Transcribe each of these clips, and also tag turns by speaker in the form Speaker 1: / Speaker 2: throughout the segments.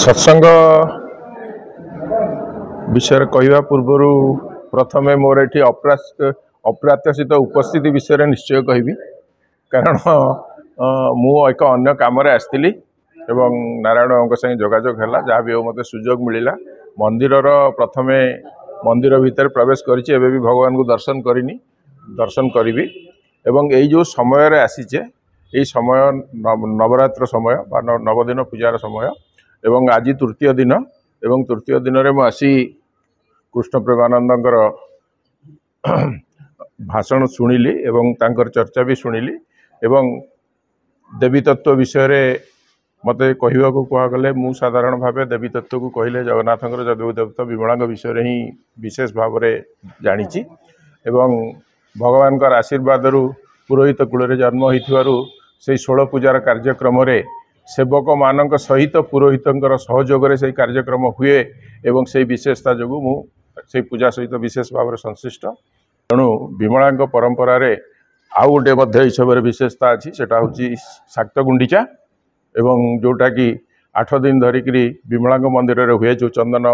Speaker 1: सत्संग विषय कहवा पूर्वर प्रथमे मोर ये अप्रत्याशित उपस्थिति विषय निश्चय कहबी कारण मु एक अन्य काम आसती नारायण संगे जोगाजोग है जहाँ भी मत सुजोग मिलला मंदिर प्रथमे मंदिर भितर प्रवेश करी भगवान को दर्शन करनी दर्शन करी एवं यही जो समय आसीचे यही समय नवरात्र समय बा नवदिन पूजार समय एवं आज तृतीय दिन एवं तृतीय दिन में मुझी कृष्ण प्रेमानंदर भाषण शुणिली एवं तांकर चर्चा भी शुणिली एवं देवी तत्व विषय मत कहवा कहगले मु साधारण भाव देवी तत्व को कहले जगन्नाथ देवी तत्व विमला विषय ही विशेष भाव में जानी एवं भगवान का आशीर्वाद पुरोहित कूल जन्म हो से 16 पूजार कार्यक्रम सेवक मान सहित पुरोहित सहयोग से कार्यक्रम हुए एवं से विशेषता जो मुझे पूजा सहित विशेष भाव में संश्लिष्ट तेणु विमला परंपरा आउ गोटे समय विशेषता अच्छी सेटा हूँ शाक्त गुंडीचा एवं जोटा कि 8 दिन धरिक विमला मंदिर हुए जो चंदन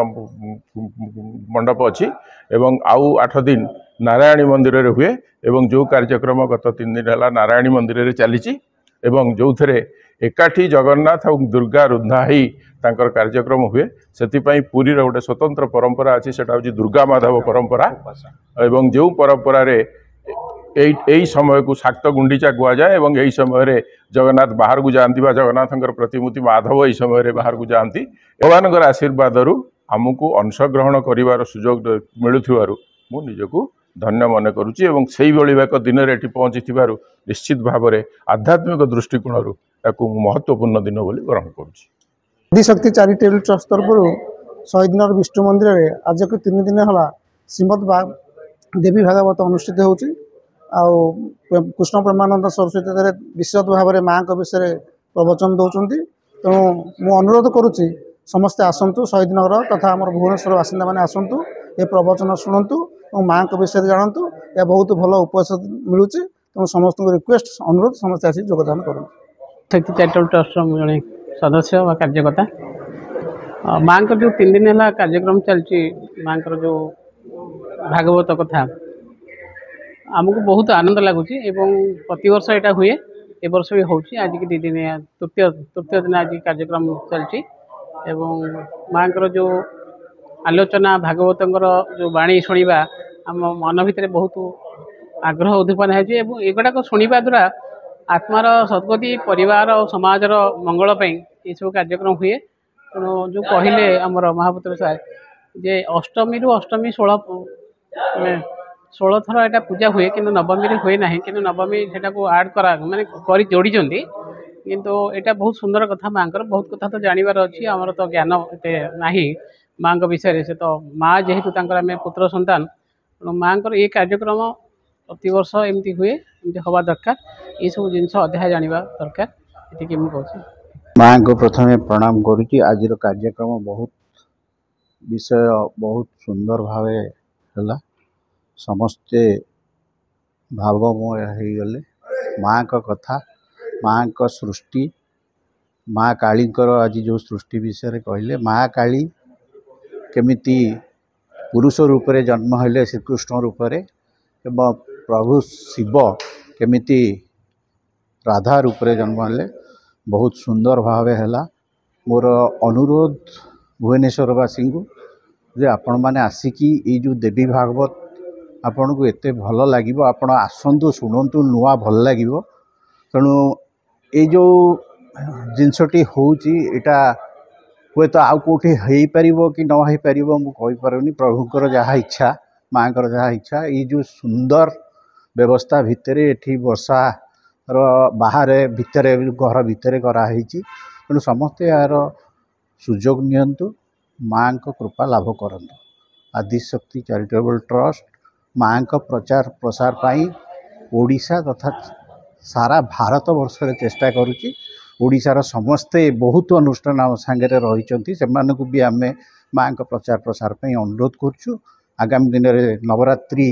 Speaker 1: मंडप अच्छी एवं आउ 8 दिन नारायणी मंदिर हुए एवं जो कार्यक्रम गत 3 दिन है नारायणी मंदिर चली एवं जो थे एकाठी जगन्नाथ और दुर्गा रुंधा ही तांकर कार्यक्रम हुए से पुरी गोटे स्वतंत्र परंपरा अच्छी से दुर्गा माधव परंपरा एवं जो परंपरा यही समय को शाक्त गुंडीचा कह जाए एवं यही समय जगन्नाथ बाहर को जाती जगन्नाथ प्रतिमूर्ति माधव यही समय बाहर को जाती भगवान आशीर्वाद आमको अंशग्रहण कर सुजोग मिलूर मु निजको धन्य मन करुच्ची एवं से एक दिन में पहुँची निश्चित भाव में आध्यात्मिक दृष्टिकोण महत्वपूर्ण दिन बोली ग्रहण करुच्ची।
Speaker 2: आदिशक्ति चैरिटेबल ट्रस्ट तरफ शहीदनगर विष्णु मंदिर में आज को 3 दिन है श्रीमद देवी भागवत अनुष्ठित होची कृष्ण प्रेमानंद सरस्वती विशद भाव में माँ विषय प्रवचन दौरान तेणु मु अनुरोध करुच्ची समस्ते आसतु शहीदनगर तथा आम भुवनेश्वर बासिंदा मैंने आसतु ये प्रवचन शुणु और माँ विषय जानतु या बहुत भल उपदेश मिलूँ तेणु समस्त रिक्वेस्ट अनुरोध समस्ते आसी योगदान करूँ।
Speaker 3: शक्ति चैरिटेबल ट्रस्ट जड़े सदस्य व कार्यकर्ता माँ जो 3 दिन है कार्यक्रम चलती माँ जो भागवत कथा आमको बहुत आनंद लगुच प्रति वर्ष यहाँ हुए ए वर्ष भी हो आज की 2 दिन तृतीय दिन आज कार्यक्रम चलती माँ जो आलोचना भागवत जो बाणी शुणा आम मन भितर बहुत आग्रह उद्दीपन होगुड़ाक शुणा द्वारा आत्मार सद्गति परिवार और समाजर मंगलपाई ये सब कार्यक्रम हुए तेणु जो कहले आमर महापुत्र सार जे अष्टमी रु अष्टमी 16 थर यहाँ पूजा हुए कि नवमी हुए ना कि नवमी से आड करा माने कर जोड़ी किंतु यहाँ बहुत सुंदर कथा माँ बहुत कथा तो जानवर अच्छी आमर तो ज्ञान एत ना माँ विषय से तो माँ जेहेतु आम पुत्र सन्तान तेणु माँ ये कार्यक्रम प्रति वर्ष एमती हुए एमती हवा दरकार ये सब जिन अध्याय जाना दरकार ये मुझे
Speaker 4: माँ को प्रथम प्रणाम करुच्ची। आज कार्यक्रम बहुत विषय बहुत सुंदर भाव है समस्ते भावमय हो गले माँ का कथा माँ का सृष्टि माँ काली आज जो सृष्टि विषय कहले माँ काली केमिति पुरुष रूप में जन्म हेले श्रीकृष्ण रूप में एवं प्रभु शिव केमिति राधा रूप में जन्म हेले बहुत सुंदर भाव है। मोर अनुरोध भुवनेश्वरवासी को जे आपण मैंने आसिकी ये जो देवी भागवत आपण को एते भल लगे आपण आसतु शुणु नुआ भल लगे तेणु ये जो जिनसटी होटा हुए तो आउ कौटी हो पार कि न हो पार मुझे प्रभुकर जहाँ इच्छा माँ जहाँ इच्छा ये जो सुंदर व्यवस्था भितर ये वर्षा बाहर भितर घर भितर कराई तेणु समस्ते यार सुजोग नियंतु माँ को कृपा लाभ करंतु। आदिशक्ति चैरिटेबल ट्रस्ट माँ को प्रचार प्रसार पाई ओडिशा तथा सारा भारत वर्ष चेष्टा करुच्ची। ओडिशार समस्ते बहुत अनुष्ठान आम सांगे रही से भी आम माँ को प्रचार प्रसार पर अनुरोध करुँ। आगामी दिन में नवरात्रि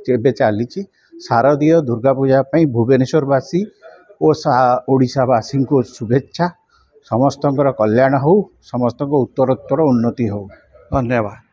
Speaker 4: चली शारदीय दुर्गा पूजा भुवनेश्वरवासी और ओडिशावासी को शुभेच्छा ସମସ୍ତଙ୍କର କଲ୍ୟାଣ ହେଉ, ସମସ୍ତଙ୍କ ଉତ୍ତରୋତ୍ତର ଉନ୍ନତି ହେଉ। ଧନ୍ୟବାଦ।